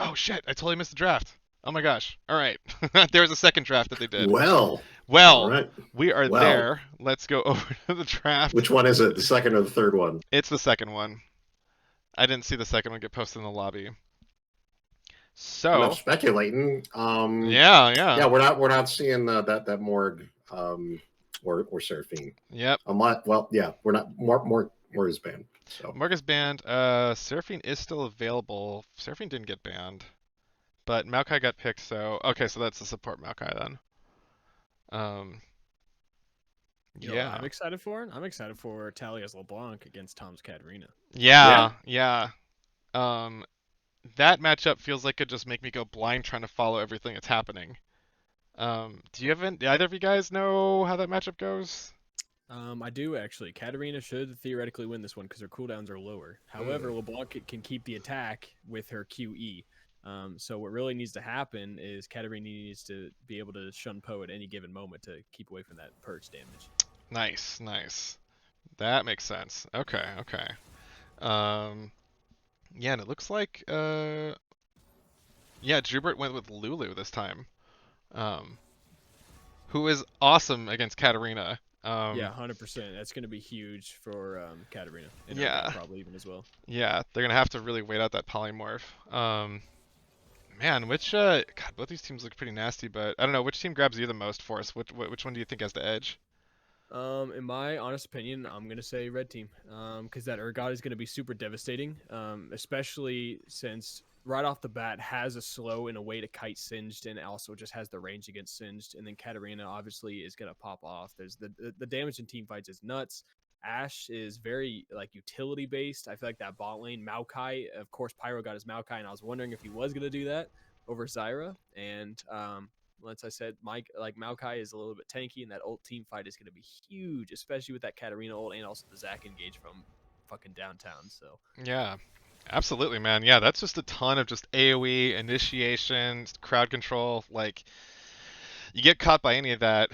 Oh shit! I totally missed the draft. Oh my gosh. All right. There's a second draft that they did. Well, all Well, right. we are Well, there. Let's go over to the draft. which one is it? The second or the third one? It's the second one. I didn't see the second one get posted in the lobby. Enough So, speculating. yeah, yeah. Yeah, we're not seeing that Morg or Seraphine. Yep. Well, yeah, we're not more is banned. So Morgus banned. Seraphine is still available. Seraphine didn't get banned, but Maokai got picked. So okay, so that's the support Maokai then. Um, You know what yeah, I'm excited for? I'm excited for Talya's LeBlanc against Tom's Katarina. yeah, yeah. Um, that matchup feels like it just make me go blind trying to follow everything that's happening. Do either of you guys know how that matchup goes? I do actually. Katarina should theoretically win this one because her cooldowns are lower. However, LeBlanc can keep the attack with her QE. So what really needs to happen is Katarina needs to be able to shun Poe at any given moment to keep away from that purge damage. Nice, nice. That makes sense. Okay, okay. Um, yeah, and it looks like yeah, Drubert went with Lulu this time. Um, who is awesome against Katarina. Yeah, 100%. That's going to be huge for Katarina. And Yeah. probably even as well. Yeah, they're gonna have to really wait out that polymorph. Man, God, both these teams look pretty nasty, but I don't know which team grabs you the most for us. Which one do you think has the edge? In my honest opinion, I'm gonna say red team. Because that Urgot is gonna be super devastating. Especially since right off the bat has a slow and a way to kite Singed, and also just has the range against Singed. And then Katarina obviously is gonna pop off. There's the damage in team fights is nuts. Ashe is very like utility based. I feel like that bot lane Maokai, of course, Pyro got his Maokai, and I was wondering if he was gonna do that over Zyra. And once I said Maokai is a little bit tanky, and that ult team fight is going to be huge, especially with that Katarina ult and also the Zac engage from fucking downtown. So Yeah, absolutely, man. Yeah, that's just a ton of just AoE initiation, crowd control. Like, you get caught by any of that,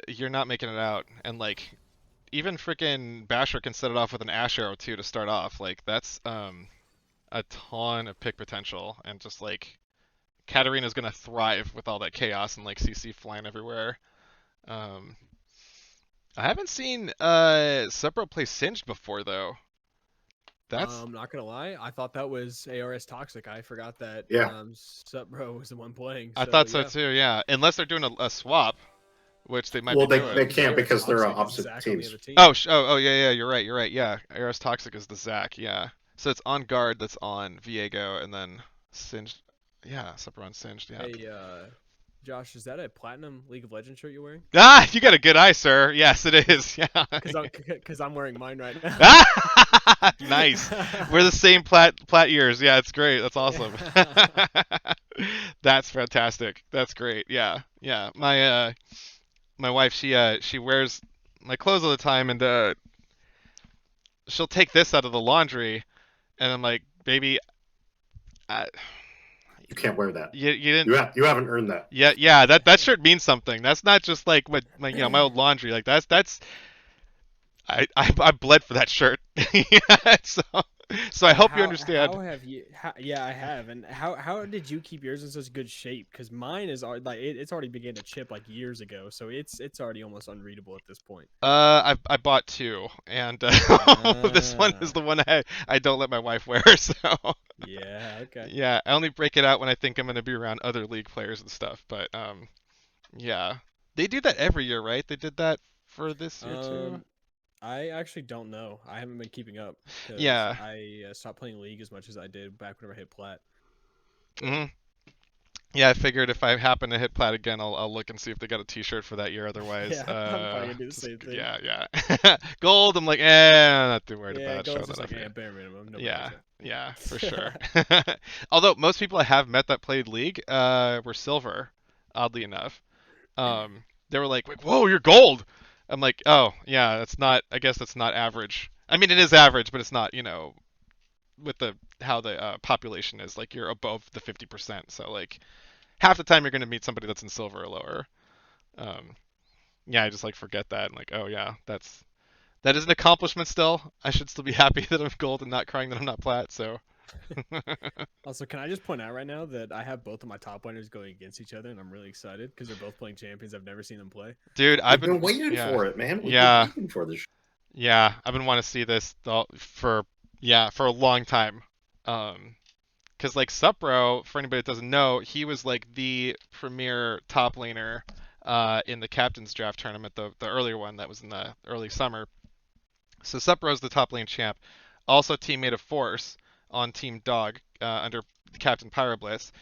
you're not making it out. And like, even freaking Basher can set it off with an Ash arrow too to start off. Like, that's a ton of pick potential, and just like Katarina's gonna thrive with all that chaos and like CC flying everywhere. Um, I haven't seen Subbro play Singed before though. That's I'm not gonna lie, I thought that was ARS Toxic. I forgot that yeah, Supbro was the one playing. I So thought so yeah. too. Yeah, unless they're doing a swap, which they might well be they doing. can't ARS because they're Toxic is opposite Zac on the teams. other team. Oh, yeah, yeah. You're right. You're right. Yeah, ARS Toxic is the Zac. Yeah. So it's on guard. That's on Viego, and then Singed. Yeah, Subbro on Singed. Yeah. Hey, Josh, is that a platinum League of Legends shirt you're wearing? Ah, you got a good eye, sir. Yes, it is. Yeah. Because I'm wearing mine right now. Nice. We're the same plat ears. Yeah, it's great. That's awesome. That's fantastic. That's great. Yeah, yeah. My wife, she wears my clothes all the time, and she'll take this out of the laundry, and I'm like, baby, I, You can't wear that. you didn't. You haven't earned that. Yeah, yeah. That shirt means something. That's not just like my old laundry. Like that's I bled for that shirt. So I hope you understand. How have you? Yeah, I have. And how did you keep yours in such good shape? Because mine is like it's already began to chip like years ago, so it's already almost unreadable at this point. I bought two, and this one is the one I don't let my wife wear. So Yeah. Okay. yeah, I only break it out when I think I'm gonna be around other league players and stuff. But yeah, they do that every year, right? They did that for this year too. I actually don't know. I haven't been keeping up because Yeah. I stopped playing League as much as I did back whenever I hit Plat. hmm Yeah, I figured if I happen to hit plat again, I'll look and see if they got a T-shirt for that year. Otherwise, Yeah, I'm probably gonna do the same thing. yeah, yeah. Gold, I'm like, I'm not too worried Yeah, about Gold's showing just that like, off yet. bare minimum. Nobody Yeah, knows yeah, for sure. that. Although most people I have met that played League were silver, oddly enough. They were like, "Whoa, you're gold." I'm like, "Oh, yeah, that's not. I guess that's not average. I mean, it is average, but it's not. With the how the population is, like you're above the 50%. So like half the time you're gonna meet somebody that's in silver or lower. Um, yeah, I just like forget that and like, oh yeah, that is an accomplishment still. I should still be happy that I'm gold and not crying that I'm not plat. So Also, can I just point out right now that I have both of my top laners going against each other, and I'm really excited because they're both playing champions I've never seen them play. Dude, I've We've been waiting yeah, for it, man. We've been yeah, waiting for this. yeah. I've been wanting to see this for for a long time. Because like Supbro, for anybody that doesn't know, he was like the premier top laner in the captain's draft tournament, the earlier one that was in the early summer. So Supbro's the top lane champ, also teammate of Force on Team Dog under Captain PyroBlitz.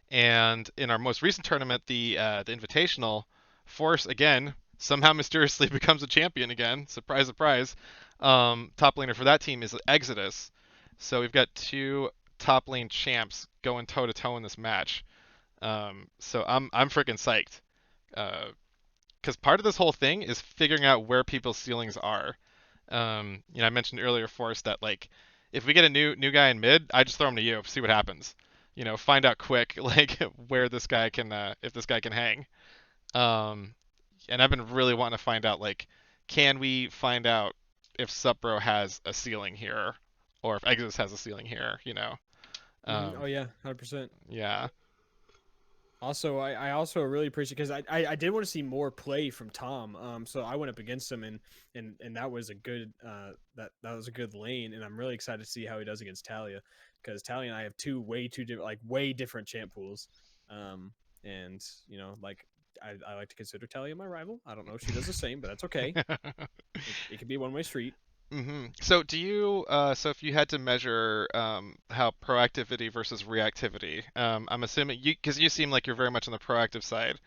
And in our most recent tournament, the Invitational, Force again somehow mysteriously becomes a champion again. Surprise, surprise. Top laner for that team is Exidous. So we've got two top lane champs going toe to toe in this match. So I'm freaking psyched. Because part of this whole thing is figuring out where people's ceilings are. I mentioned earlier, Forrest, that like if we get a new guy in mid, I just throw him to you, see what happens. Find out quick like where this guy can, if this guy can hang. Um, and I've been really wanting to find out like, can we find out if Supbro has a ceiling here, or if Exodus has a ceiling here? Oh yeah, 100%. Yeah. Also, I also really appreciate because I did want to see more play from Tom. So I went up against him and that was a good that was a good lane, and I'm really excited to see how he does against Talya, because Talya and I have way different champ pools. And like I like to consider Talya my rival. I don't know if she does the same, but that's okay. It can be a one-way street. So do you so if you had to measure how proactivity versus reactivity, I'm assuming because you seem like you're very much on the proactive side.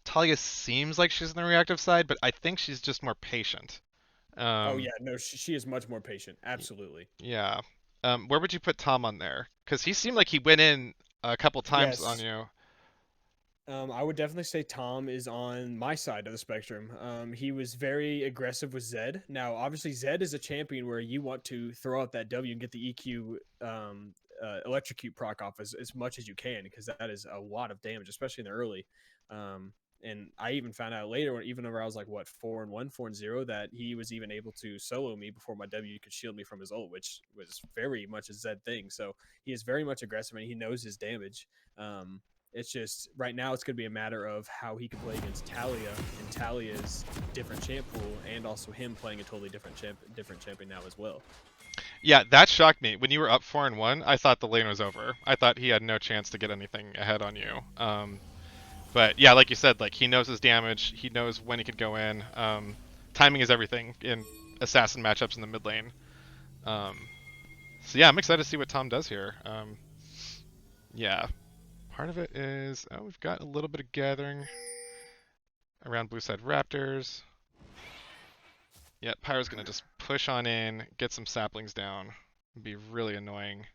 Talia seems like she's on the reactive side, but I think she's just more patient. Oh Um, yeah, no, she is much more patient. Absolutely. yeah. Where would you put Tom on there? Because he seemed like he went in a couple times on Yes. you. I would definitely say Tom is on my side of the spectrum. He was very aggressive with Zed. Now, obviously, Zed is a champion where you want to throw out that W and get the EQ electrocute proc off as much as you can, because that is a lot of damage, especially in the early. And I even found out later, even though I was like, what, 4-1, 4-0, that he was even able to solo me before my W could shield me from his ult, which was very much a Zed thing. So he is very much aggressive and he knows his damage. It's just right now it's going to be a matter of how he can play against Talya and Talya's different champ pool, and also him playing a totally different champion now as well. Yeah, that shocked me. When you were up 4-1, I thought the lane was over. I thought he had no chance to get anything ahead on you. But yeah, like you said, like he knows his damage. He knows when he could go in. Timing is everything in assassin matchups in the mid lane. So yeah, I'm excited to see what Tom does here. Yeah, part of it is we've got a little bit of gathering around blue side Raptors. Yeah, Pyro's gonna just push on in, get some saplings down. Be really annoying.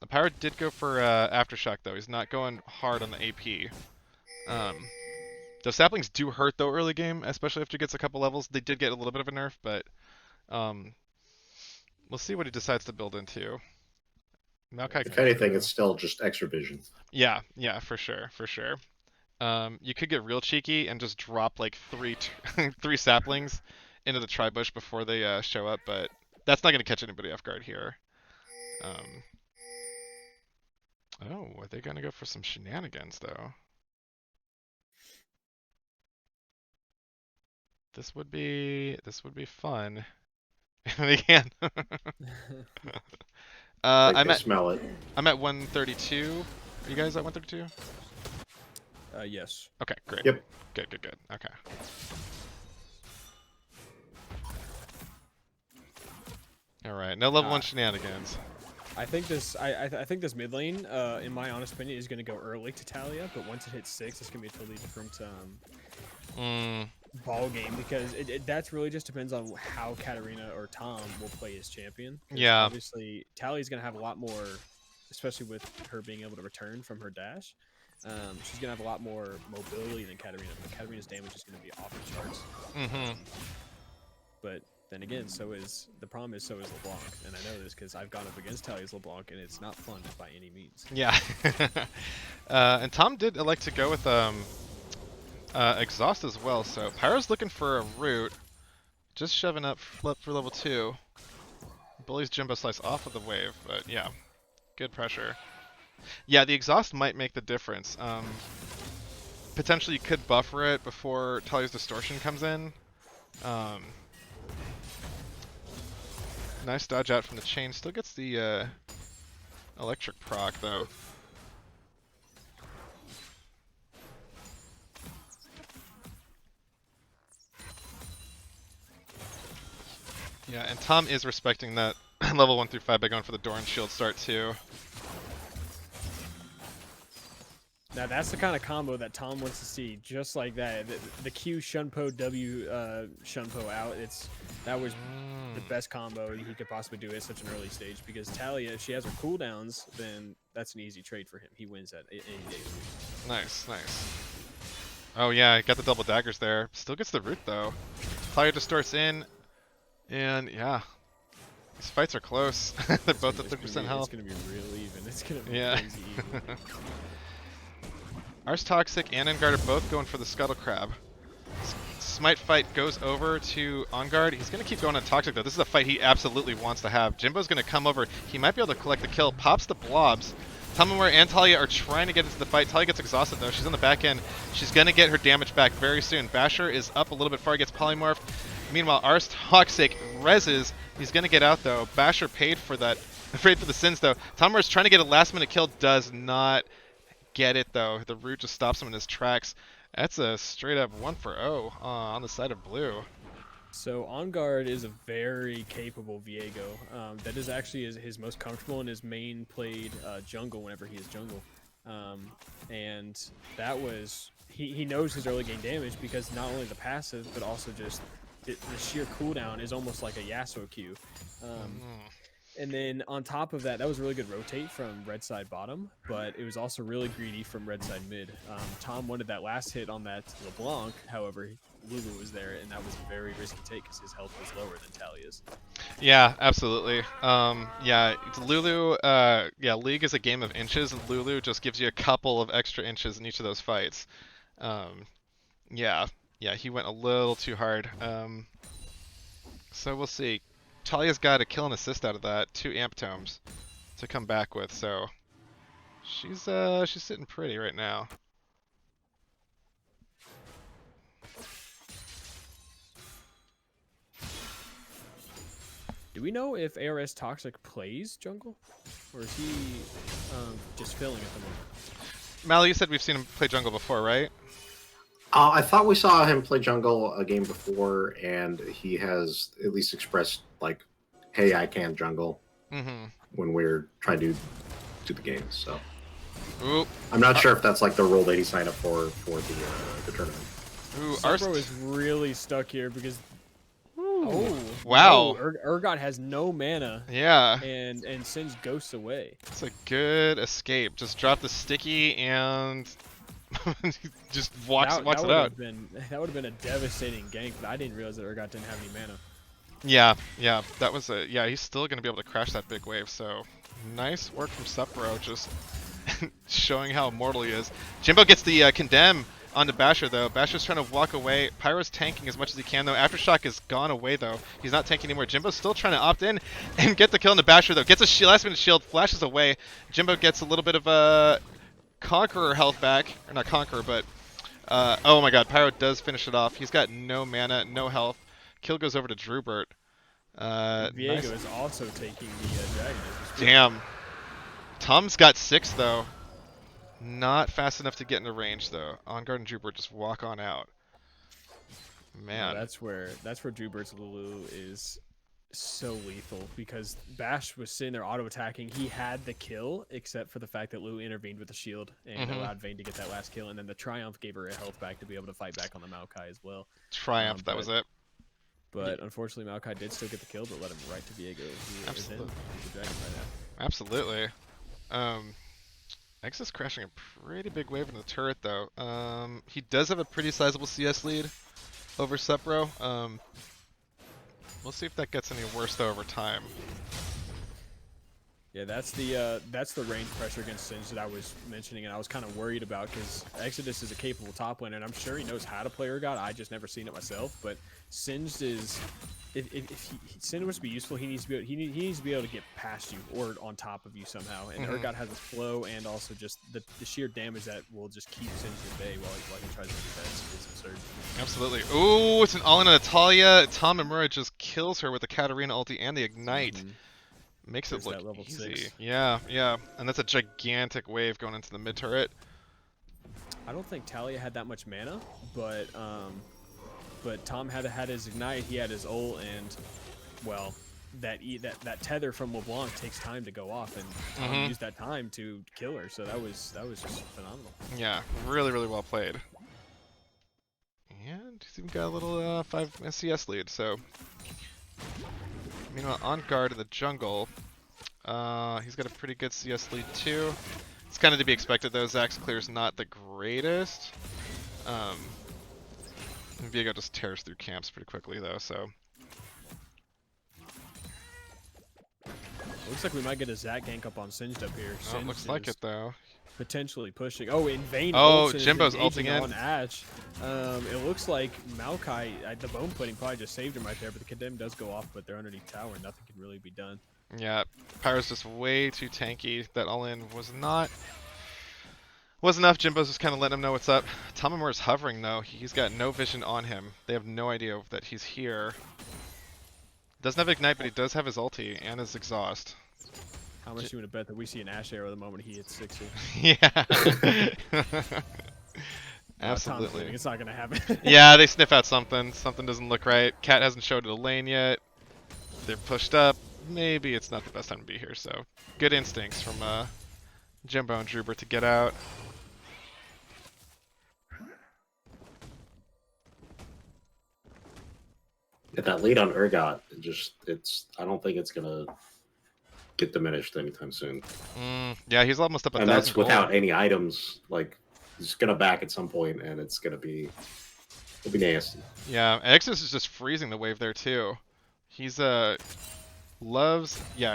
The Pyro did go for Aftershock though. He's not going hard on the AP. Those saplings do hurt though early game, especially after he gets a couple levels. They did get a little bit of a nerf, but we'll see what he decides to build into. Maokai, If anything, it's still just extra vision. yeah, for sure, for sure. You could get real cheeky and just drop like three saplings into the tri-bush before they show up, but that's not going to catch anybody off guard here. Oh, are they going to go for some shenanigans though? This would be fun. They can. I smell it. I'm at 132. Are you guys at 132? Yes. Okay, great. Yep. Good. Okay. All right, no level 1 shenanigans. I think this mid lane, in my honest opinion, is going to go early to Talya, but once it hits 6, it's going to be a totally different ball game, because that's really just depends on how Katarina or Tom will play his champion. Yeah. Obviously, Talya's going to have a lot more, especially with her being able to return from her dash. She's going to have a lot more mobility than Katarina, but Katarina's damage is going to be off the charts. But then again, so is LeBlanc, and I know this because I've gone up against Talya's LeBlanc, and it's not fun by any means. Yeah. And Tom did elect to go with Exhaust as well, so Pyro's looking for a root. Just shoving up for level 2. Bullies Jimbo Slice off of the wave, but yeah, good pressure. Yeah, the exhaust might make the difference. Potentially you could buffer it before Talya's Distortion comes in. Nice dodge out from the chain. Still gets the electric proc though. Yeah, and Tom is respecting that level 1 through 5 by going for the Doran shield start too. Now that's the kind of combo that Tom wants to see, just like that. The Q Shunpo W Shunpo out. That was the best combo he could possibly do at such an early stage, because Talya, if she has her cooldowns, then that's an easy trade for him. He wins that any day. Nice, nice. Oh yeah, got the double daggers there. Still gets the root though. Talya distorts in, and yeah, these fights are close. They're both at 30% health. It's gonna be real even. It's gonna be crazy even. ARS Toxic and Enguarde are both going for the Scuttle Crab. Smite fight goes over to Enguarde. He's going to keep going on Toxic though. This is a fight he absolutely wants to have. Jimbo's going to come over. He might be able to collect the kill. Pops the blobs. Tamamura and Talya are trying to get into the fight. Talya gets exhausted though. She's on the back end. She's going to get her damage back very soon. Basher is up a little bit far. Gets polymorphed. Meanwhile, ARS Toxic reses. He's going to get out though. Basher paid for that. Paid for the sins though. Tamamura's trying to get a last minute kill. Does not get it though. The root just stops him in his tracks. That's a straight up 1-for-0 on the side of blue. So Enguarde is a very capable Viego. That is actually his most comfortable and his main played jungle whenever he is jungle. And that was he knows his early game damage, because not only the passive but also just the sheer cooldown is almost like a Yasuo Q. And then on top of that, that was a really good rotate from red side bottom, but it was also really greedy from red side mid. Tom wanted that last hit on that LeBlanc, however, Lulu was there, and that was a very risky take because his health was lower than Talya's. Yeah, absolutely. Yeah, Lulu, yeah, League is a game of inches, and Lulu just gives you a couple of extra inches in each of those fights. Yeah, he went a little too hard. So we'll see. Talya's got a kill and assist out of that, 2 amp tomes to come back with, so she's sitting pretty right now. Do we know if ARS Toxic plays jungle, or is he just filling at the moment? Mal, you said we've seen him play jungle before, right? I thought we saw him play jungle a game before, and he has at least expressed, like, hey, I can jungle when we're trying to do the game. So I'm not sure if that's like the role that he signed up for the tournament. Subbro is really stuck here because wow, Urgot has no mana. Yeah, and sends ghosts away. It's a good escape. Just drop the sticky and just watch it out. That would have been a devastating gank, but I didn't realize that Urgot didn't have any mana. Yeah, that was a he's still gonna be able to crash that big wave. So nice work from Subbro, just showing how immortal he is. Jimbo gets the condemn onto Basher though. Basher's trying to walk away. Pyro's tanking as much as he can though. Aftershock is gone away though. He's not tanking anymore. Jimbo's still trying to opt in and get the kill on the Basher though. Gets a last minute shield, flashes away. Jimbo gets a little bit of a Conqueror health back, or not Conqueror, but oh my God, Pyro does finish it off. He's got no mana, no health. Kill goes over to Drubert. Viego nice. is also taking the dragon. Damn. Tom's got 6 though. Not fast enough to get into range though. Enguarde and Drubert just walk on out. Man. No, that's where Drubert's Lulu is so lethal, because Bash was sitting there auto attacking. He had the kill, except for the fact that Lulu intervened with the shield and allowed Vayne to get that last kill, and then the Triumph gave her a health back to be able to fight back on the Maokai as well. Triumph, that was it. But unfortunately, Maokai did still get the kill, but led him right to Viego. Absolutely. The dragon right now. Absolutely. X is crashing a pretty big wave in the turret though. He does have a pretty sizable CS lead over Subbro. We'll see if that gets any worse though over time. Yeah, that's the range pressure against Singed that I was mentioning, and I was kind of worried about because Exidous is a capable top laner, and I'm sure he knows how to play Urgot. I just never seen it myself, but Singed is if Singed was to be useful, he needs to be able to get past you or on top of you somehow. And Urgot has a flow and also just the sheer damage that will just keep Singed at bay while he tries to defense is absurd. Absolutely. Ooh, it's an all-in on a Talya. Tom Immura just kills her with the Katarina ulti and the ignite. Makes it look level easy. 6. Yeah, yeah. And that's a gigantic wave going into the mid turret. I don't think Talya had that much mana, but Tom had his ignite, he had his ult, and well, that tether from LeBlanc takes time to go off, and Tom used that time to kill her. So that was just phenomenal. Yeah, really, really well played. And he's even got a little 5 CS lead. So meanwhile, on guard in the jungle, he's got a pretty good CS lead too. It's kind of to be expected though. Zach's clear's not the greatest. Viego just tears through camps pretty quickly though, so. Looks like we might get a Zach gank up on Singed up here. Oh, it looks like it though. Potentially pushing. Oh, in vain. Oh, Jimbo's ulting in. On Ash. It looks like Maokai, the bone plating probably just saved him right there, but the condemn does go off, but they're underneath tower. Nothing can really be done. Yeah, Pyro's just way too tanky. That all-in was enough. Jimbo's just kind of letting him know what's up. Tom Immura's hovering though. He's got no vision on him. They have no idea that he's here. Doesn't have ignite, but he does have his ulti and his exhaust. How much you want to bet that we see an Ash arrow the moment he hits 60? Yeah. Absolutely. It's not going to happen. Yeah, they sniff out something. Something doesn't look right. Cat hasn't showed a lane yet. They're pushed up. Maybe it's not the best time to be here, so good instincts from Jimbo and Drubert to get out. Yeah, that lead on Urgot, I don't think it's gonna get diminished anytime soon. Yeah, he's almost up a and 1,000 that's without any items. Like, he's gonna back at some point, and it'll be nasty. Yeah, Exodus is just freezing the wave there too. He's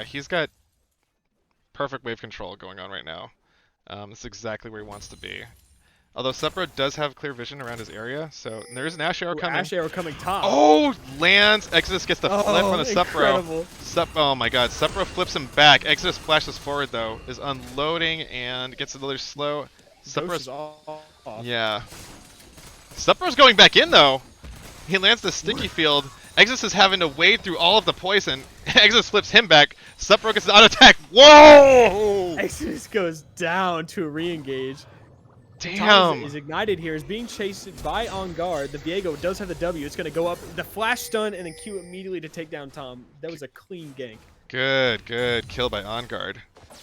he's got perfect wave control going on right now. That's exactly where he wants to be. Although Subbro does have clear vision around his area, so there is an Ash Arrow coming. Ash Arrow coming top. Oh, lands. Exodus gets the flip on the Subbro. Oh my god, Subbro flips him back. Exodus flashes forward though, is unloading and gets another slow. Subbro's off. Yeah. Subbro's going back in though. He lands the sticky field. Exodus is having to wade through all of the poison. Exodus flips him back. Subbro gets an auto attack. Whoa! Exodus goes down to a re-engage. Damn. Tom is ignited here, is being chased by On Guard. The Viego does have the W. It's going to go up, the flash stun, and then Q immediately to take down Tom. That was a clean gank. Good kill by On Guard.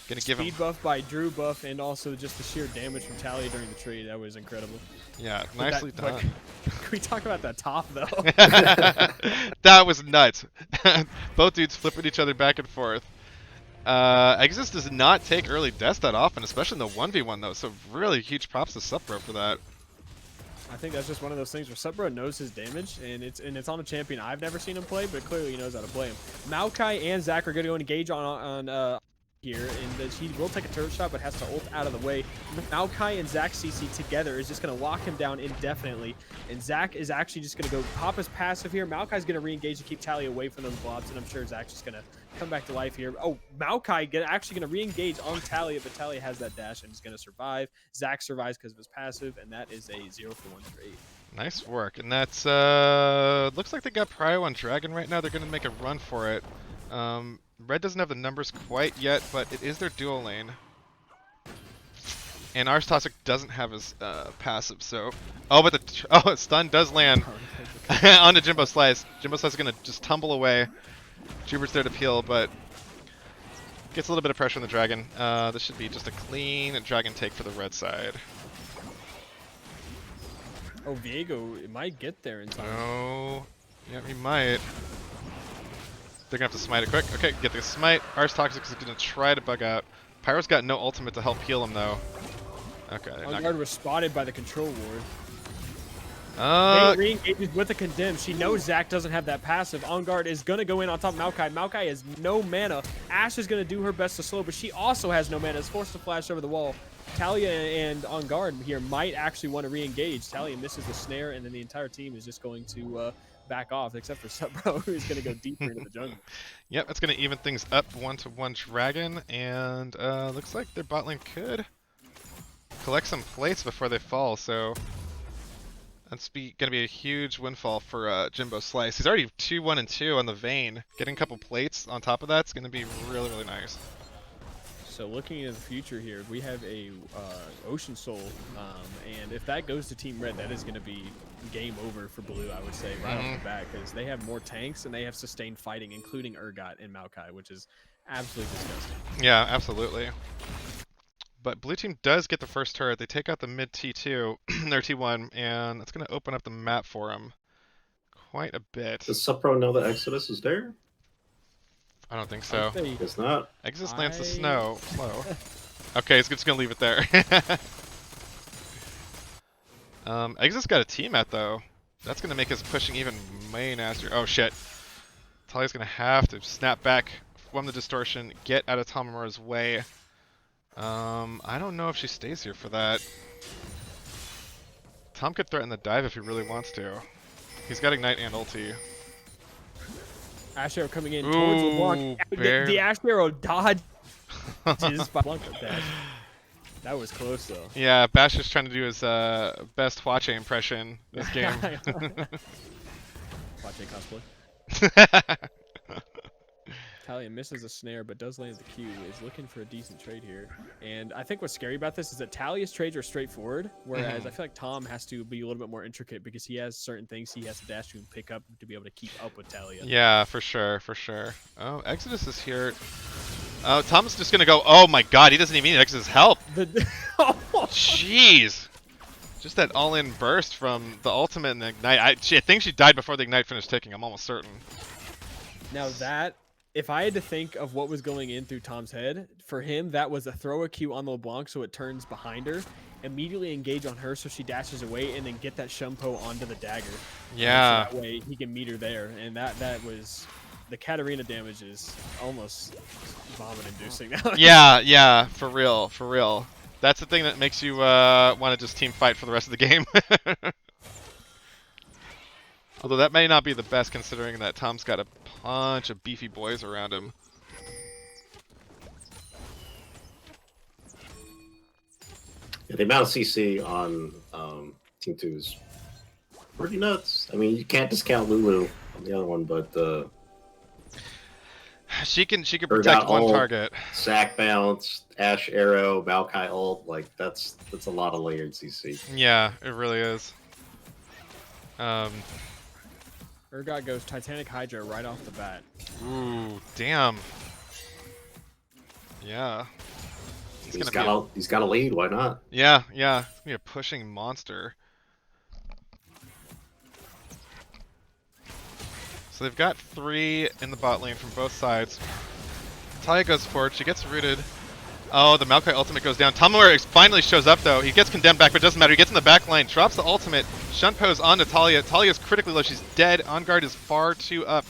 Gonna give him speed buff by Drew buff, and also just the sheer damage from Talya during the trade. That was incredible. Yeah, nicely done. Can we talk about that top though? That was nuts. Both dudes flipping each other back and forth. Exodus does not take early deaths that often, especially in the 1v1 though, so really huge props to Subbro for that. I think that's just one of those things where Subbro knows his damage, and it's on a champion I've never seen him play, but clearly he knows how to play him. Maokai and Zach are going to go engage on here, and he will take a turret shot, but has to ult out of the way. Maokai and Zach CC together is just going to lock him down indefinitely, and Zach is actually just going to go pop his passive here. Maokai's going to re-engage to keep Talya away from those blobs, and I'm sure Zach's just going to come back to life here. Oh, Maokai actually going to re-engage on Talya, but Talya has that dash and is going to survive. Zach survives because of his passive, and that is a 0-for-1 trade. Nice work, and that's looks like they got Prio on Dragon right now. They're going to make a run for it. Red doesn't have the numbers quite yet, but it is their dual lane. And ARS Toxic doesn't have his passive, so... Oh, but the stun does land onto Jimbo Slice. Jimbo Slice is going to just tumble away. Drubert's there to peel, but gets a little bit of pressure on the Dragon. This should be just a clean Dragon take for the red side. Oh, Viego, it might get there in time. Oh, yeah, he might. They're going to have to smite it quick. Okay, get the smite. ARS Toxic is going to try to bug out. Pyro's got no ultimate to help heal him, though. Okay. On Guard was spotted by the control ward. Vayne re-engages with a condemn. She knows Zac doesn't have that passive. Enguarde is going to go in on top of Maokai. Maokai has no mana. Ashe is going to do her best to slow, but she also has no mana. Is forced to flash over the wall. Talya and Enguarde here might actually want to re-engage. Talya misses the snare, and then the entire team is just going to back off, except for Subbro, who's going to go deeper into the jungle. Yep, it's going to even things up 1-to-1 Dragon, and looks like their bot lane could collect some plates before they fall, so that's going to be a huge windfall for Jimbo Slice. He's already 2-1-2 on the Vayne. Getting a couple plates on top of that's going to be really, really nice. So looking into the future here, we have a Ocean Soul, and if that goes to Team Red, that is going to be game over for Blue, I would say, right off the bat, because they have more tanks and they have sustained fighting, including Urgot and Maokai, which is absolutely disgusting. Yeah, absolutely. But Blue Team does get the first turret. They take out the mid T2, their T1, and that's going to open up the map for them quite a bit. Does Subbro know that Exidous is there? I don't think so. It's not. Exodus lands the snow. Slow. Okay, he's just gonna leave it there. Exodus got a team-at though. That's gonna make us pushing even way nastier. Oh shit. Talya's gonna have to snap back from the distortion, get out of Tamamura's way. I don't know if she stays here for that. Tom could threaten the dive if he really wants to. He's got Ignite and ulti. Ashe Arrow coming in towards LeBlanc. The Ashe Arrow dodges Blanc dash. That was close though. Yeah, Bash is trying to do his best Hwache impression this game. Hwache cosplay. Talya misses a snare, but does land the Q. Is looking for a decent trade here. And I think what's scary about this is that Talya's trades are straightforward, whereas I feel like Tom has to be a little bit more intricate because he has certain things he has to dash to and pick up to be able to keep up with Talya. Yeah, for sure, for sure. Oh, Exidous is here. Oh, Tom's just gonna go, oh my god, he doesn't even need Exidous' help! Jeez! Just that all-in burst from the ultimate and the Ignite. I think she died before the Ignite finished ticking, I'm almost certain. Now that... If I had to think of what was going in through Tom's head, for him, that was a throw a Q on LeBlanc so it turns behind her, immediately engage on her so she dashes away, and then get that Shumpo onto the dagger. Yeah. So that way he can meet her there, and that was... The Katarina damage is almost vomit-inducing now. Yeah, for real, for real. That's the thing that makes you want to just team fight for the rest of the game. Although that may not be the best considering that Tom's got a bunch of beefy boys around him. Yeah, the amount of CC on Team 2 is pretty nuts. I mean, you can't discount Lulu on the other one, but she can protect one target. Zac bounce, Ashe Arrow, Maokai ult, like that's a lot of layered CC. Yeah, it really is. Urgot goes Titanic Hydra right off the bat. Ooh, damn. Yeah. He's got a lead, why not? Yeah. It's gonna be a pushing monster. So they've got 3 in the bot lane from both sides. Talya goes forward, she gets rooted. Oh, the Maokai ultimate goes down. Tamamura finally shows up though. He gets condemned back, but it doesn't matter. He gets in the back line, drops the ultimate, shunt pose onto Talya. Talya's critically low, she's dead. Enguarde is far too up.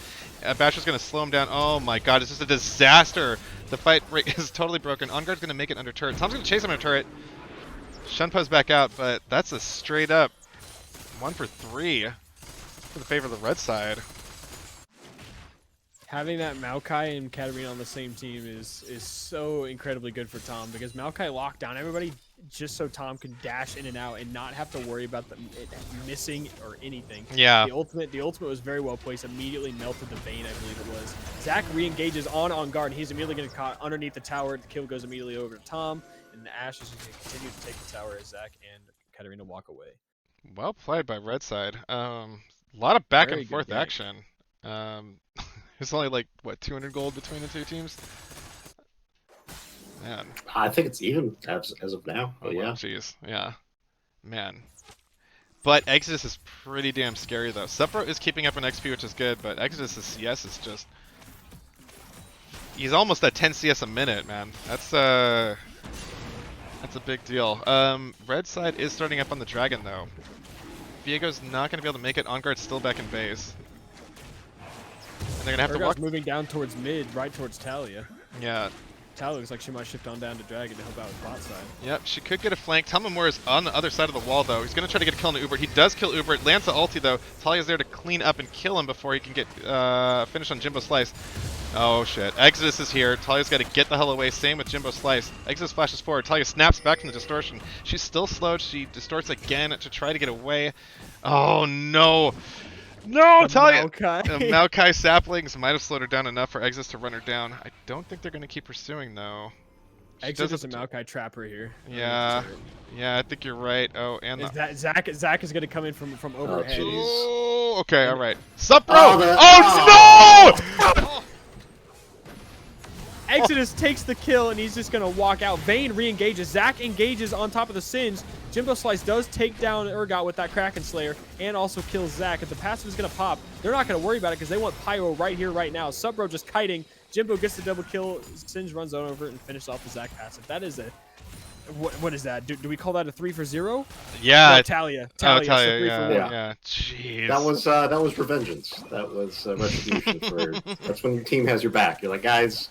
Basher's gonna slow him down. Oh my god, it's just a disaster. The fight is totally broken. Enguarde's gonna make it under turret. Tom's gonna chase him under turret. Shunt pose back out, but that's a straight up 1 for 3 for the favor of the red side. Having that Maokai and Katarina on the same team is so incredibly good for Tom because Maokai locked down everybody just so Tom can dash in and out and not have to worry about it missing or anything. Yeah. The ultimate was very well placed. Immediately melted the Vayne, I believe it was. Zac re-engages on Enguarde. He's immediately getting caught underneath the tower. The kill goes immediately over to Tom, and the Ashe is going to continue to take the tower as Zac and Katarina walk away. Well played by red side. A lot of back Very and forth good action. It's only like, what, 200 gold between the two teams? Man. I think it's even as of now. Oh, yeah. Jeez. Yeah. Man. But Exidous is pretty damn scary, though. Subbro is keeping up in XP, which is good, but Exidous' CS is just... He's almost at 10 CS a minute, man. That's a big deal. Red side is starting up on the Dragon, though. Viego's not going to be able to make it. Enguarde's still back in base. And they're going to have to walk. moving down towards mid, right towards Talya. Yeah. Talya looks like she might shift on down to Dragon to help out with bot side. Yep, she could get a flank. Immura is on the other side of the wall, though. He's going to try to get a kill on the Ubert. He does kill Ubert. Lands the ulti, though. Talya's there to clean up and kill him before he can get finished on Jimbo Slice. Oh, shit. Exidous is here. Talya's got to get the hell away. Same with Jimbo Slice. Exidous flashes forward. Talya snaps back from the distortion. She's still slowed. She distorts again to try to get away. Oh, no. No, Talya! Maokai saplings might have slowed her down enough for Exidous to run her down. I don't think they're going to keep pursuing, though. Exidous and Maokai trap her here. Yeah. Yeah, I think you're right. Oh, and Zach is going to come in from overhead. Oh, okay, all right. Sup, bro? No! Exidous takes the kill, and he's just going to walk out. Vayne re-engages. Zach engages on top of the Singe. Jimbo Slice does take down Urgot with that Kraken Slayer and also kills Zach. If the passive is going to pop, they're not going to worry about it because they want Pyro right here, right now. SupbroSC just kiting. Jimbo gets the double kill. Singe runs over it and finishes off the Zach passive. That is a... What is that? Do we call that a 3 for 0? Yeah. No, Talya. Talya, so 3 yeah, for 1. yeah. Jeez. That was revengeance. That was retribution. That's when your team has your back. You're like, guys,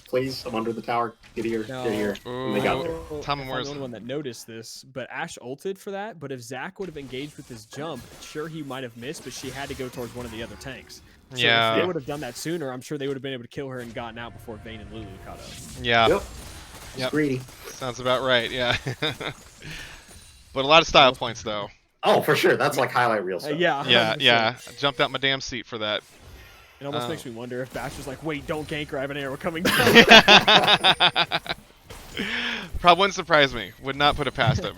please, I'm under the tower. Get here, get here. And they got there. I'm the only one that noticed this, but Ashe ulted for that. But if Zach would have engaged with his jump, sure he might have missed, but she had to go towards one of the other tanks. So if they would have done that sooner, I'm sure they would have been able to kill her and gotten out before Vayne and Lulu caught up. Yeah. Yep. Greedy. Sounds about right, yeah. But a lot of style points, though. Oh, for sure. That's like highlight reel stuff. Yeah. 100%. Yeah. I jumped out my damn seat for that. It almost makes me wonder if Bash was like, wait, don't gank her, I have an arrow coming down. Probably wouldn't surprise me. Would not put it past him.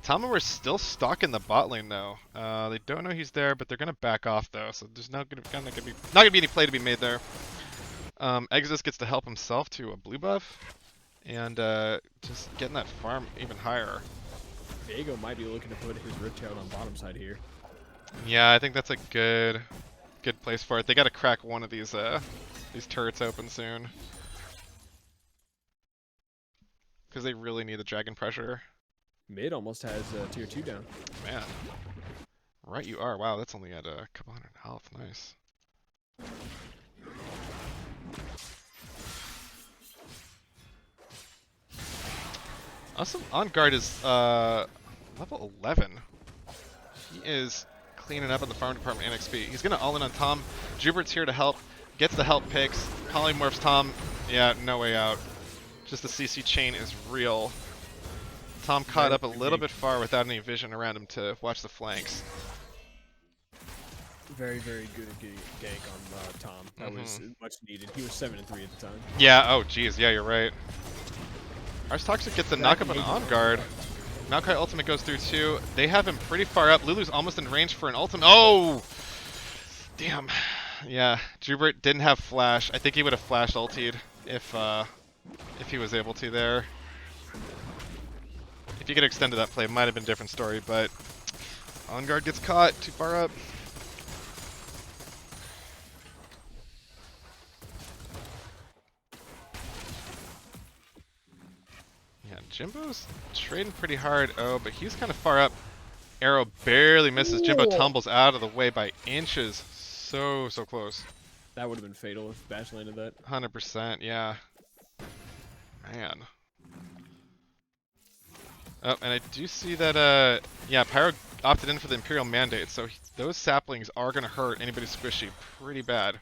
We're still stuck in the bot lane, though. They don't know he's there, but they're going to back off, though. So there's not going to be any play to be made there. Exidous gets to help himself to a blue buff, and just getting that farm even higher. Viego might be looking to put his Riptail on bottom side here. Yeah, I think that's a good place for it. They got to crack one of these turrets open soon, because they really need the dragon pressure. Mid almost has tier 2 down. Man, right you are. Wow, that's only at a couple hundred health. Nice. Awesome. Enguarde is level 11. He is cleaning up in the farm department and XP. He's going to all in on Tom. Drubert's here to help. Gets the help picks. Polymorphs Tom. Yeah, no way out. Just the CC chain is real. Tom caught up a little bit far without any vision around him to watch the flanks. Very, very good gank on Tom. That was much needed. He was 7-3 at the time. Yeah, oh jeez, yeah, you're right. ARS Toxic gets a knock up on Enguarde. Maokai ultimate goes through too. They have him pretty far up. Lulu's almost in range for an ultimate. Oh! Damn. Yeah, Drubert didn't have flash. I think he would have flashed ultied if he was able to there. If you could extend to that play, it might have been a different story, but Enguarde gets caught too far up. Yeah, Jimbo's trading pretty hard. Oh, but he's kind of far up. Arrow barely misses. Jimbo tumbles out of the way by inches. So close. That would have been fatal if Bash landed that. 100%, yeah. Man. Oh, and I do see that, yeah, Pyro opted in for the Imperial Mandate, so those saplings are going to hurt anybody squishy pretty bad.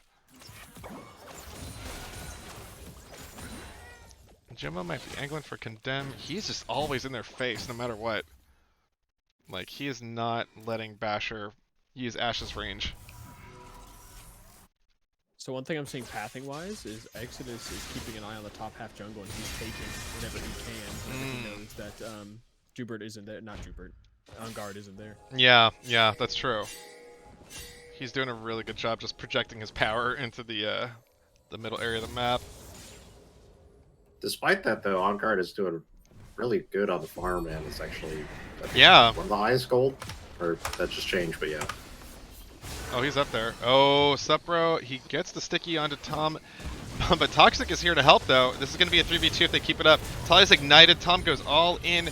Jimbo might be angling for Condemn. He's just always in their face, no matter what. Like, he is not letting Basher use Ashe's range. So one thing I'm seeing pathing-wise is Exidous is keeping an eye on the top half jungle, and he's taking whenever he can. Whenever he knows that Drubert isn't there. Not Drubert. Enguarde isn't there. Yeah, that's true. He's doing a really good job just projecting his power into the middle area of the map. Despite that, though, Enguarde is doing really good on the farm, and it's actually one of the highest gold. Or that just changed, but yeah. Oh, he's up there. Oh, SupbroSC, he gets the sticky onto Tom. But Toxic is here to help, though. This is going to be a 3v2 if they keep it up. Talya's ignited. Tom goes all in.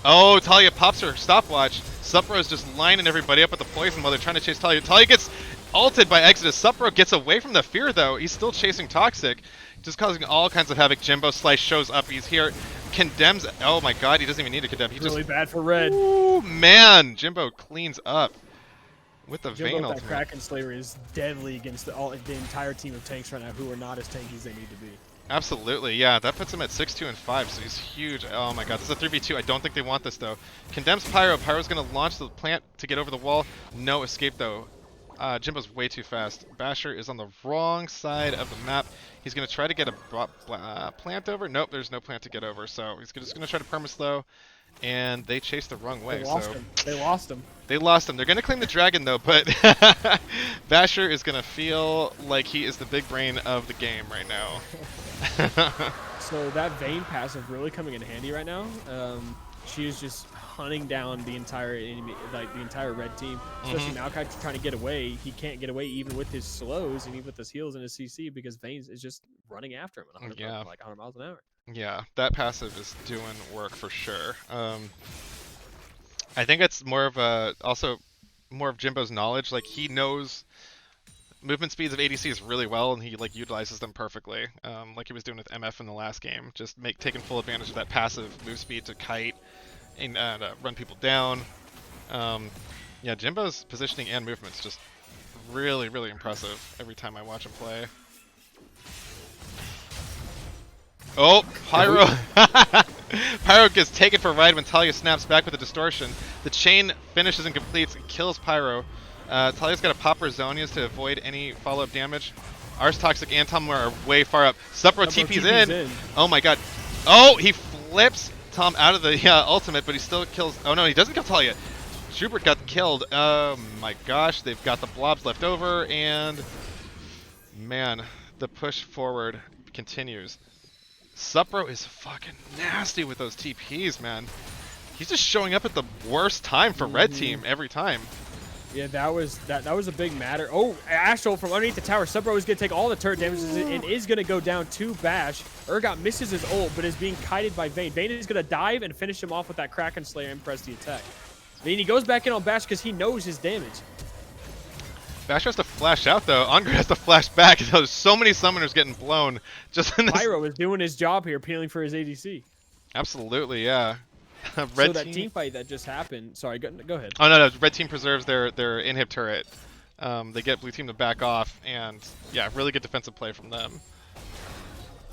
Oh, Talya pops her stopwatch. Suppro is just lining everybody up with the poison while they're trying to chase Talya. Talya gets ulted by Exidous. Suppro gets away from the fear, though. He's still chasing Toxic, just causing all kinds of havoc. Jimbo Slice shows up. He's here. Condemns. Oh my god, he doesn't even need to condemn. He really just. bad for red. Ooh, man. Jimbo cleans up with the Jimbo Vayne with that ultimate. Kraken Slayer is deadly against the entire team of tanks right now who are not as tanky as they need to be. Absolutely, yeah. That puts him at 6-2 and 5, so he's huge. Oh my god, this is a 3v2. I don't think they want this, though. Condemns Pyro. Pyro's going to launch the plant to get over the wall. No escape, though. Jimbo's way too fast. Basher is on the wrong side of the map. He's going to try to get a plant over. Nope, there's no plant to get over, so he's just going to try to perma-slow, and they chase the wrong way. They lost him. They lost him. They lost him. They're going to claim the dragon, though, but Basher is going to feel like he is the big brain of the game right now. So that Vayne passive really coming in handy right now. She is just hunting down the entire enemy, like the entire red team. Especially Maokai trying to get away. He can't get away even with his slows and even with his heals and his CC because Vayne is just running after him at 100, like 100 miles an hour. Yeah, that passive is doing work for sure. I think it's more of also more of Jimbo's knowledge. Like he knows movement speeds of ADCs really well, and he like utilizes them perfectly, like he was doing with MF in the last game. Just taking full advantage of that passive move speed to kite and run people down. Yeah, Jimbo's positioning and movement's just really, really impressive every time I watch him play. Oh, Pyro! Pyro gets taken for a ride when Talya snaps back with a distortion. The chain finishes and completes and kills Pyro. Talya's got to pop her Zonias to avoid any follow-up damage. ARS Toxic and Tom are way far up. Suppro TP's in. Oh my god. Oh, he flips Tom out of the ultimate, but he still kills. Oh no, he doesn't kill Talya. Drubert got killed. Oh my gosh, they've got the blobs left over, and man, the push forward continues. Suppro is fucking nasty with those TPs, man. He's just showing up at the worst time for red team every time. Yeah, that was a big matter. Oh, Astral from underneath the tower. Suppro is going to take all the turret damage and is going to go down to Bash. Urgot misses his ult, but is being kited by Vayne. Vayne is going to dive and finish him off with that Kraken Slayer and press the attack. Then he goes back in on Bash because he knows his damage. Bash has to flash out, though. Angre has to flash back. There's so many summoners getting blown. Just in this... Pyro is doing his job here, peeling for his ADC. Absolutely, yeah. So that team fight that just happened. Sorry, go ahead. Oh no, red team preserves their inhib turret. They get blue team to back off, and yeah, really good defensive play from them.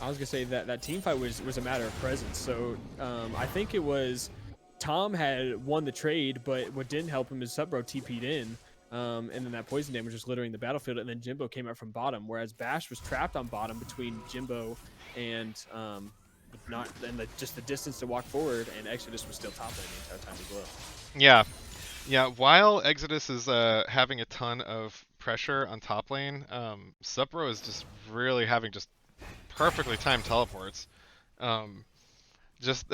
I was gonna say that team fight was a matter of presence. So I think it was Tom had won the trade, but what didn't help him is Subbro TP'd in. And then that poison damage was littering the battlefield, and then Jimbo came out from bottom, whereas Bash was trapped on bottom between Jimbo and just the distance to walk forward, and Exidous was still top lane the entire time as well. Yeah. While Exidous is having a ton of pressure on top lane, Subbro is just really having just perfectly timed teleports. Just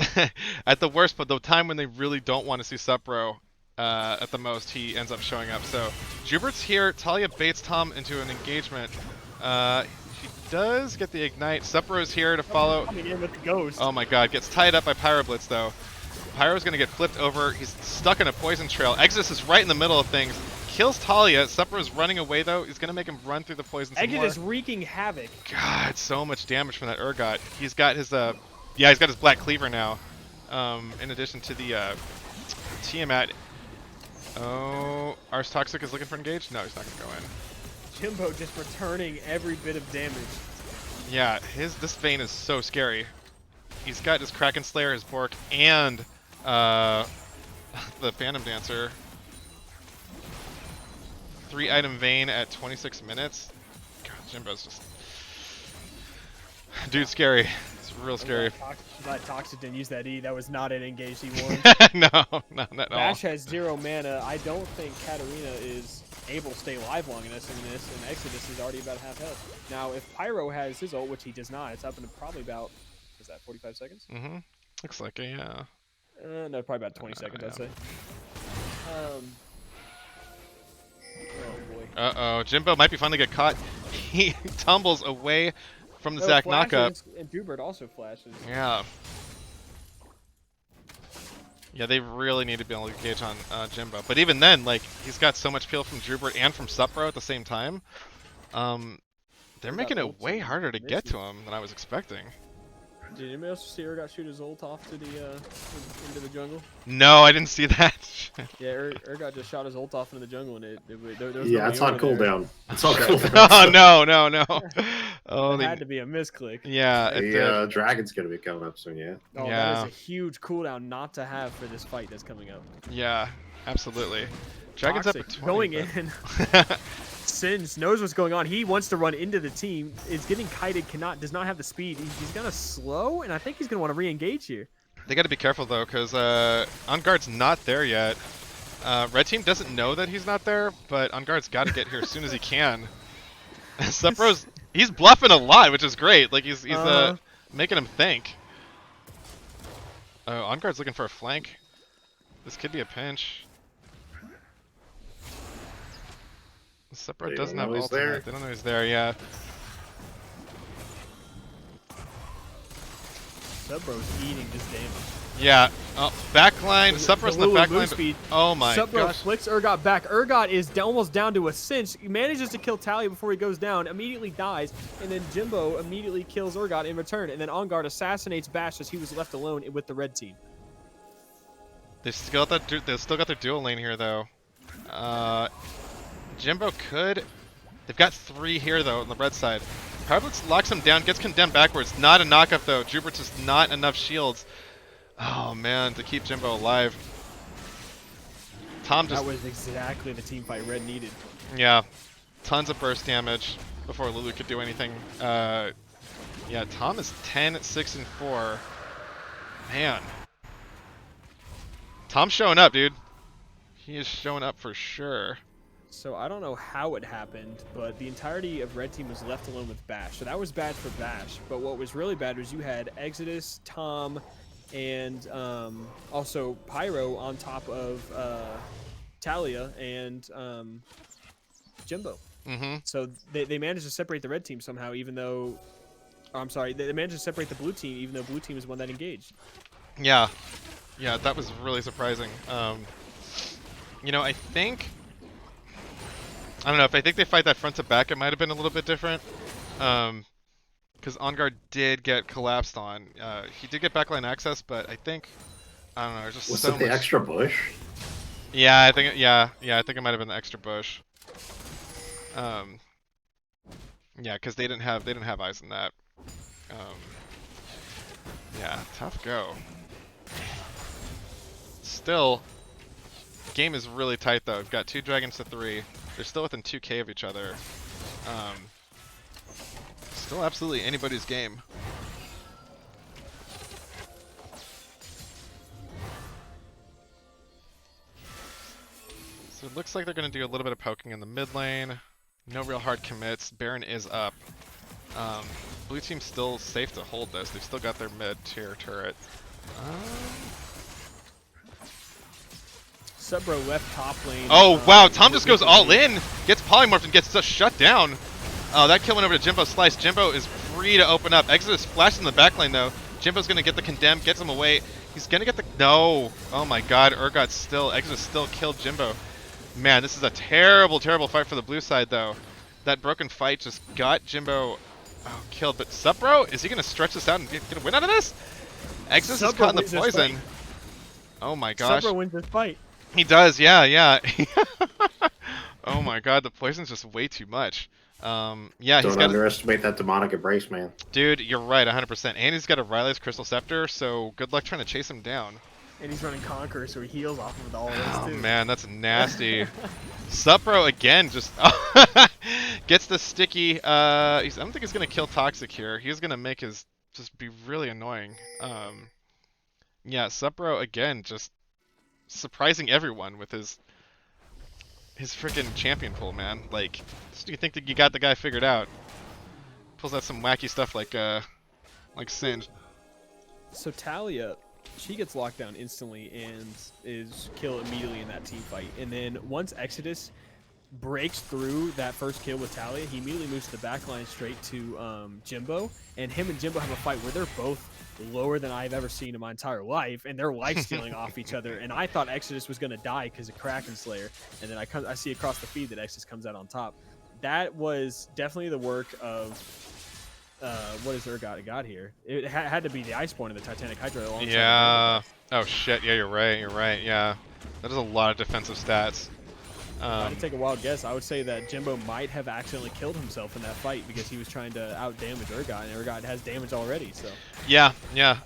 at the worst, but the time when they really don't want to see Subbro. At the most, he ends up showing up. So, Drubert's here. Talya baits Tom into an engagement. She does get the ignite. Subbro's here to follow. Coming in with the ghost. Oh my god, gets tied up by PyroBlitz though. Pyro's gonna get flipped over. He's stuck in a poison trail. Exidous is right in the middle of things. Kills Talya. Subbro's running away though. He's gonna make him run through the poison some more. Exidous wreaking havoc. God, so much damage from that Urgot. He's got his he's got his Black Cleaver now. In addition to the Tiamat. Oh, ARS Toxic is looking for engage? No, he's not going to go in. Jimbo just returning every bit of damage. Yeah, this Vayne is so scary. He's got his Kraken Slayer, his Bork, and the Phantom Dancer. 3-item Vayne at 26 minutes. God, Jimbo's just... Dude, scary. It's real scary. Glad Toxic didn't use that E. That was not an engaged E1. No, not at all. Bash has 0 mana. I don't think Katarina is able to stay alive long enough in this, and Exidous is already about half health. Now, if Pyro has his ult, which he does not, it's up in probably about, is that 45 seconds? Mm-hmm. Looks like it, yeah. No, probably about 20 seconds, yeah. I'd say. Oh, boy. Uh-oh, Jimbo might be finally get caught. He tumbles away from the Zac knockup. And Drubert also flashes. Yeah. Yeah, they really need to be able to engage on Jimbo. But even then, like, he's got so much peel from Drubert and from SupbroSC at the same time. They're making it way harder to get to him than I was expecting. Did anybody else see Urgot shoot his ult off to the into the jungle? No, I didn't see that. Yeah, Urgot just shot his ult off into the jungle, and yeah, it's on cooldown. It's on cooldown. Oh no. Oh, it had to be a misclick. Yeah, the dragon's gonna be coming up soon. Yeah. Oh, yeah. That is a huge cooldown not to have for this fight that's coming up. Yeah, absolutely. Dragon's Toxic, up at 20, going in. Singed knows what's going on. He wants to run into the team. Is getting kited. Does not have the speed. He's gonna slow, and I think he's gonna want to re-engage here. They got to be careful though, because Enguarde's not there yet. Red team doesn't know that he's not there, but Enguarde's got to get here as soon as he can. SupbroSC, he's bluffing a lot, which is great. Like he's making him think. Oh, Enguarde's looking for a flank. This could be a pinch. SupbroSC doesn't have ult there. They don't know he's there, yeah. SupbroSC eating this damage. Yeah. Oh, backline. SupbroSC in the backline. Speed. Oh my gosh. SupbroSC flicks Urgot back. Urgot is almost down to a cinch. He manages to kill Talya before he goes down, immediately dies, and then Jimbo immediately kills Urgot in return, and then Enguarde assassinates Bash as he was left alone with the red team. They've still got their dual lane here though. Jimbo could. They've got 3 here though on the red side. PyroBlitz locks him down, gets condemned backwards. Not a knockup though. Drubert's just not enough shields. Oh man, to keep Jimbo alive. Tom just. That was exactly the team fight Red needed. Yeah, tons of burst damage before Lulu could do anything. Yeah, Tom is 10, 6, and 4. Man, Tom's showing up, dude. He is showing up for sure. So I don't know how it happened, but the entirety of Red Team was left alone with Bash. So that was bad for Bash. But what was really bad was you had Exidous, Tom, and also Pyro on top of Talya and Jimbo. Mm-hmm. So they managed to separate the Red Team somehow, even though... Oh, I'm sorry, they managed to separate the Blue Team, even though Blue Team is the one that engaged. Yeah. Yeah, that was really surprising. You know, I think... I don't know, if I think they fight that front to back, it might have been a little bit different. Because Enguarde did get collapsed on. He did get backline access, but I think... I don't know, there's just was so it the much... extra bush? Yeah, I think I think it might have been the extra bush. Yeah, because they didn't have eyes in that. Yeah, tough go. Still, game is really tight though. We've got 2 dragons to 3. They're still within 2k of each other. Still absolutely anybody's game. So it looks like they're going to do a little bit of poking in the mid lane. No real hard commits. Baron is up. Blue team's still safe to hold this. They've still got their mid-tier turret. SupbroSC left top lane. Oh wow, Tom just goes all in, gets polymorphed and gets just shut down. Oh, that kill went over to Jimbo's slice. Jimbo is free to open up. Exodus flashed in the back lane though. Jimbo's gonna get the condemn, gets him away. He's gonna get the no. Oh my god, Exodus still killed Jimbo. Man, this is a terrible, terrible fight for the blue side though. That broken fight just got Jimbo killed. But SupbroSC, is he gonna stretch this out and get a win out of this? Exodus is caught in the poison. Oh my gosh. SupbroSC wins this fight. He does, yeah. Oh my god, the poison's just way too much. Yeah, Don't underestimate that demonic embrace, man. Dude, you're right, 100%. And he's got a Riley's Crystal Scepter, so good luck trying to chase him down. And he's running Conqueror, so he heals off with all of this Oh too. man, that's nasty. SupbroSC again just gets the sticky. I don't think he's gonna kill Toxic here. He's gonna make his just be really annoying. Yeah, SupbroSC again just surprising everyone with his freaking champion pull, man. Like, you think that you got the guy figured out? Pulls out some wacky stuff like Singed. So Talya, she gets locked down instantly and is killed immediately in that team fight. And then once Exidous breaks through that first kill with Talya, he immediately moves to the backline straight to Jimbo. And him and Jimbo have a fight where they're both lower than I've ever seen in my entire life, and they're life stealing off each other. And I thought Exidous was gonna die because of Kraken Slayer, and then I see across the feed that Exidous comes out on top. That was definitely the work of what is Urgot got here? It had to be the Iceborne and the Titanic Hydra. Yeah. Oh shit. Yeah, you're right. You're right. Yeah, that is a lot of defensive stats. To take a wild guess, I would say that Jimbo might have accidentally killed himself in that fight because he was trying to out-damage Urgot, and Urgot has damage already, so... Yeah,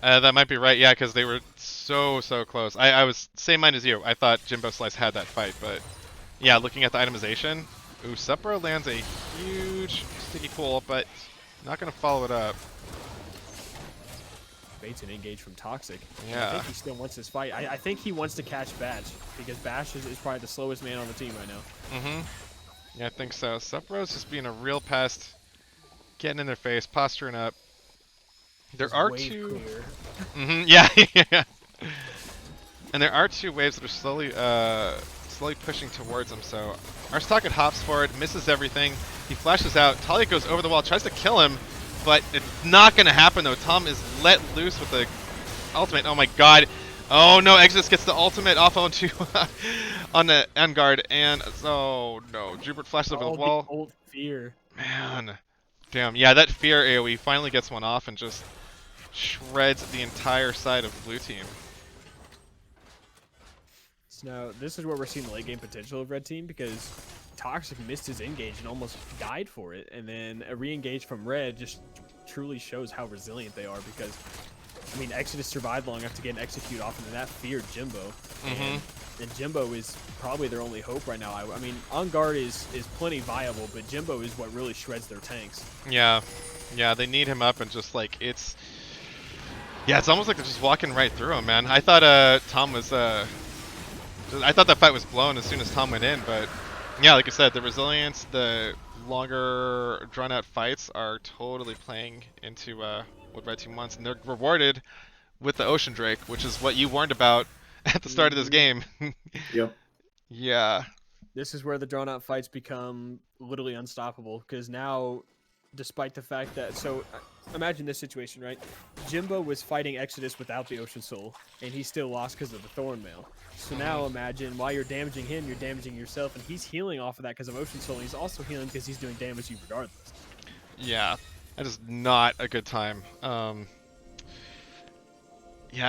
that might be right, yeah, because they were so close. I was same mind as you. I thought Jimbo Slice had that fight, but yeah, looking at the itemization, ooh, Supbro lands a huge sticky pool, but not going to follow it up. Baits an engage from Toxic. Yeah. I think he still wants this fight. I think he wants to catch Bash, because Bash is probably the slowest man on the team right now. Yeah, I think so. Supbro's just being a real pest, getting in their face, posturing up. There are two... yeah, yeah. And there are two waves that are slowly pushing towards him, so ARS Toxic hops forward, misses everything. He flashes out. Talya goes over the wall, tries to kill him, but it's not going to happen, though. Tom is let loose with the ultimate. Oh, my God. Oh, no. Exidous gets the ultimate off onto on the Enguarde. And, oh, no. Drubert flashes over the wall. The old fear. Man. Damn. Yeah, that fear AoE finally gets one off and just shreds the entire side of blue team. So now, this is where we're seeing the late game potential of red team, because Toxic missed his engage and almost died for it, and then a re-engage from red just truly shows how resilient they are, because I mean Exidous survived long enough to get an execute off, and that feared Jimbo, and Jimbo is probably their only hope right now. I mean, on guard is plenty viable, but Jimbo is what really shreds their tanks. Yeah, they need him up, and just like it's almost like they're just walking right through him, man. I thought Tom was I thought that fight was blown as soon as Tom went in, but yeah, like I said, the resilience, the longer drawn-out fights are totally playing into what red team wants, and they're rewarded with the Ocean Drake, which is what you warned about at the start of this game. Yep. Yeah. This is where the drawn-out fights become literally unstoppable, because now, despite the fact that... So, imagine this situation, right? Jimbo was fighting Exidous without the Ocean Soul, and he still lost because of the Thorn Mail. So now imagine, while you're damaging him, you're damaging yourself, and he's healing off of that because of Ocean Soul, and he's also healing because he's doing damage to you regardless. Yeah, that is not a good time. Yeah,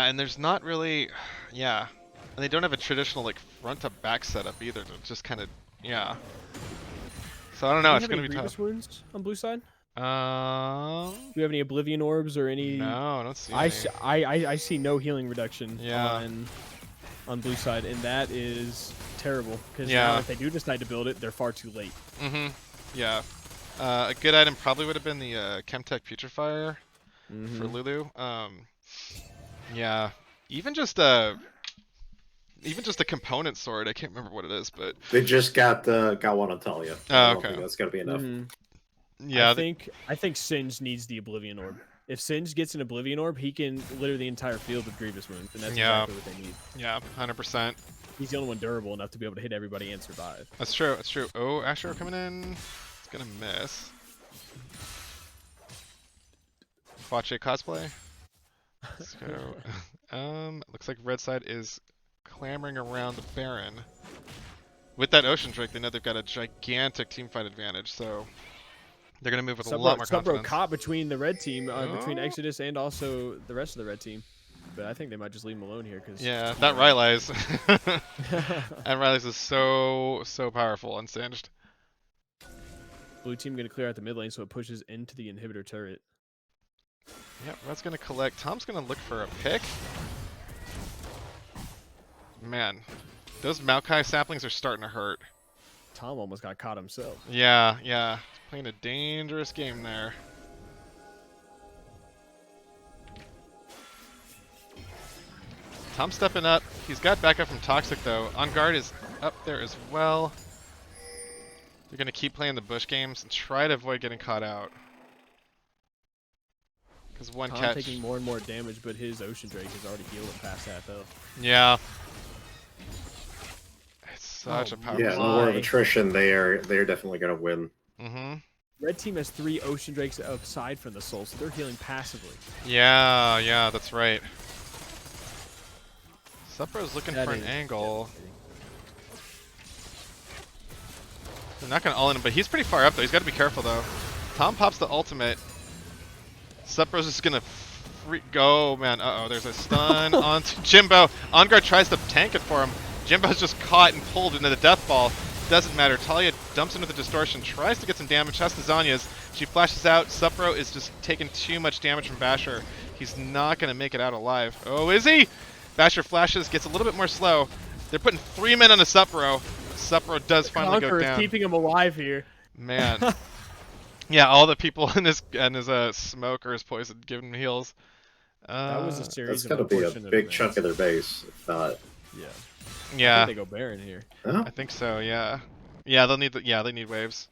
and there's not really... Yeah. And they don't have a traditional, like, front-to-back setup either. They're just kind of... Yeah. So I don't know, it's going to be tough. Wounds on blue side? Do you have any Oblivion Orbs or any... No, I don't see any. I see no healing reduction on blue side, and that is terrible, because now if they do decide to build it, they're far too late. Yeah. A good item probably would have been the Chemtech Putrefier for Lulu. Yeah. Even just a component sword. I can't remember what it is, but they just got one on Talya. Oh, okay. That's gotta be enough. Yeah. I think Singe needs the Oblivion Orb. If Singe gets an Oblivion Orb, he can litter the entire field with Grievous Wounds, and that's exactly what they need. Yeah, 100%. He's the only one durable enough to be able to hit everybody and survive. That's true. That's true. Oh, Asher coming in. It's gonna miss. Watch it cosplay. Let's go. Looks like red side is clamoring around the Baron. With that Ocean Drake, they know they've got a gigantic teamfight advantage, so they're gonna move with a lot more confidence. Subbro caught between the red team, between Exidous and also the rest of the red team. But I think they might just leave him alone here, because that Rylai's that Rylai's is so powerful and singed. Blue team gonna clear out the mid lane, so it pushes into the inhibitor turret. Yep, Red's gonna collect. Tom's gonna look for a pick. Man, those Maokai saplings are starting to hurt. Tom almost got caught himself. Yeah. He's playing a dangerous game there. Tom's stepping up. He's got backup from Toxic, though. On guard is up there as well. They're going to keep playing the bush games and try to avoid getting caught out. Because one Tom catch... taking more and more damage, but his Ocean Drake has already healed him past half health. Yeah. It's such a powerful no more of attrition. They're definitely going to win. Red team has 3 Ocean Drakes aside from the Soul, so they're healing passively. Yeah, that's right. SupbroSC looking That for an is angle. devastating. They're not going to all in him, but he's pretty far up, though. He's got to be careful, though. Tom pops the ultimate. SupbroSC is going to go, man. Uh-oh, there's a stun onto Jimbo. Enguarde tries to tank it for him. Jimbo's just caught and pulled into the death ball. Doesn't matter. Talya dumps into the distortion, tries to get some damage. Has to Zanya's. She flashes out. SupbroSC is just taking too much damage from Basher. He's not going to make it out alive. Oh, is he? Basher flashes, gets a little bit more slow. They're putting 3 men on a SupbroSC. SupbroSC does finally go Conqueror down. is keeping him alive here. Man. Yeah, all the people in his smoke or his poison giving him heals. That was a series That's of got to be a unfortunate big events. chunk of their base, if not. Yeah. Yeah. I think they go Baron here. Oh. I think so, yeah. Yeah, they'll need they need waves.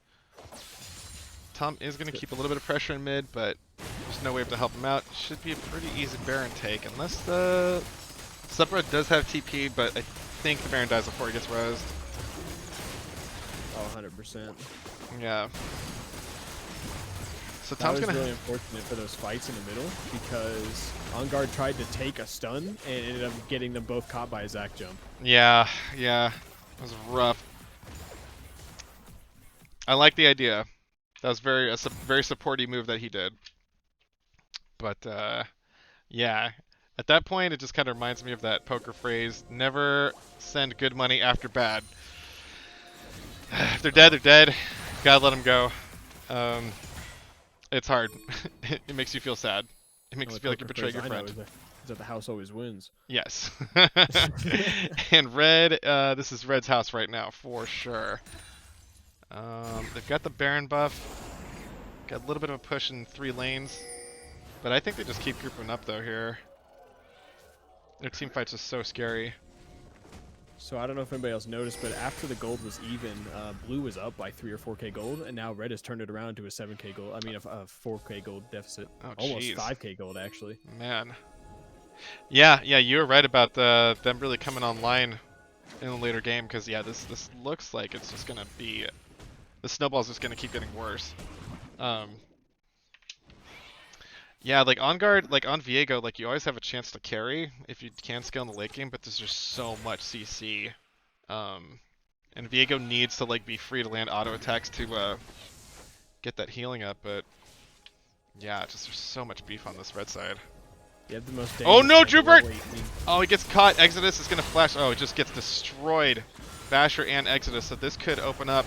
Tom is going to keep a little bit of pressure in mid, but there's no wave to help him out. Should be a pretty easy Baron take, unless the SupbroSC does have TP, but I think the Baron dies before he gets rosed. Oh, 100%. Yeah. So That Tom's was going to... really unfortunate for those fights in the middle because Enguarde tried to take a stun and ended up getting them both caught by a Zac jump. Yeah. It was rough. I like the idea. That was very supporty move that he did. But yeah, at that point it just kind of reminds me of that poker phrase: never send good money after bad. If they're dead, they're dead. Gotta let them go. It's hard. It makes you feel sad. It makes you feel like you betrayed your friend. Is that the house always wins. Yes. And Red, this is Red's house right now for sure. They've got the Baron buff. Got a little bit of a push in 3 lanes. But I think they just keep grouping up though here. Their team fight's just so scary. So I don't know if anybody else noticed, but after the gold was even, blue was up by 3 or 4k gold, and now red has turned it around to a 7k gold. I mean, a 4k gold deficit. Oh, almost geez. 5k gold actually. Man. Yeah, you were right about them really coming online in the later game, because yeah, this looks like it's just gonna be, the snowball's just gonna keep getting worse. Yeah, like on guard, like on Viego, like you always have a chance to carry if you can scale in the late game, but there's just so much CC. And Viego needs to like be free to land auto attacks to get that healing up, but yeah, just there's so much beef on this red side. You have the most Oh no, damage Drubert! late game. Oh, he gets caught. Exidous is gonna flash. Oh, it just gets destroyed. Basher and Exidous, so this could open up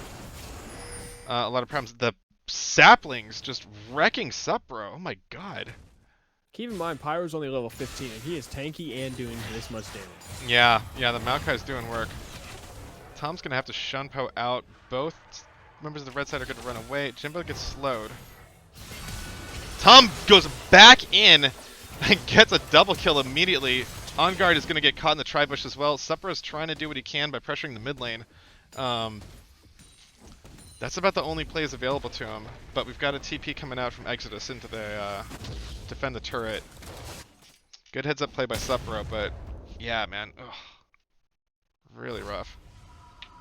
a lot of problems. The saplings just wrecking SupbroSC. Oh my god. Keep in mind, Pyro's only level 15, and he is tanky and doing this much damage. Yeah, the Maokai's doing work. Tom's gonna have to Shunpo out. Both members of the red side are gonna run away. Jimbo gets slowed. Tom goes back in and gets a double kill immediately. Enguarde is gonna get caught in the tri-bush as well. SupbroSC trying to do what he can by pressuring the mid lane. That's about the only plays available to him, but we've got a TP coming out from Exidous into the defend the turret. Good heads up play by SupbroSC, but yeah, man, ugh, really rough.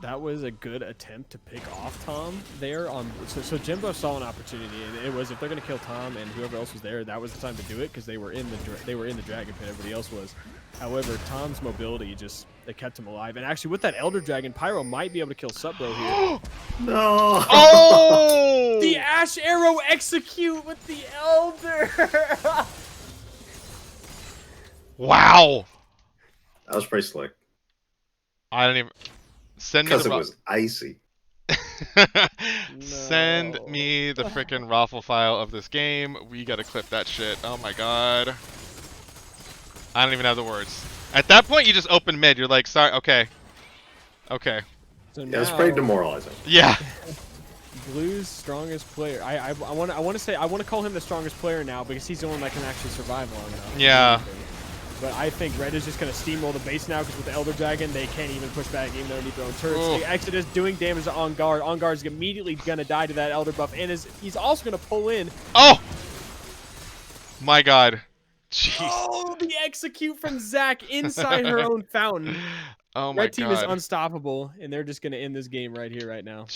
That was a good attempt to pick off Tom there. So Jimbo saw an opportunity, and it was if they're gonna kill Tom and whoever else was there, that was the time to do it because they were in the dragon pit. Everybody else was. However, Tom's mobility they kept him alive. And actually, with that Elder Dragon, Pyro might be able to kill SupbroSC here. No! Oh! The Ash Arrow execute with the Elder. Wow! That was pretty slick. I don't even send me Because the it was icy. Send No. me the frickin' raffle file of this game. We gotta clip that shit. Oh my god. I don't even have the words. At that point, you just open mid. You're like, sorry, okay. Okay. So Yeah, it's now, pretty demoralizing. Yeah. Blue's strongest player. I want to call him the strongest player now because he's the one that can actually survive long enough. Yeah. But I think Red is just going to steamroll the base now because with the Elder Dragon, they can't even push back even though they need their own turrets. Ooh. The Exodus doing damage to Enguarde. Enguarde is immediately going to die to that Elder buff, and he's also going to pull in. Oh! My god. Jeez. Oh, the execute from Zac inside her own fountain. Oh my Red team is god. unstoppable, and they're just going to end this game right here, right now.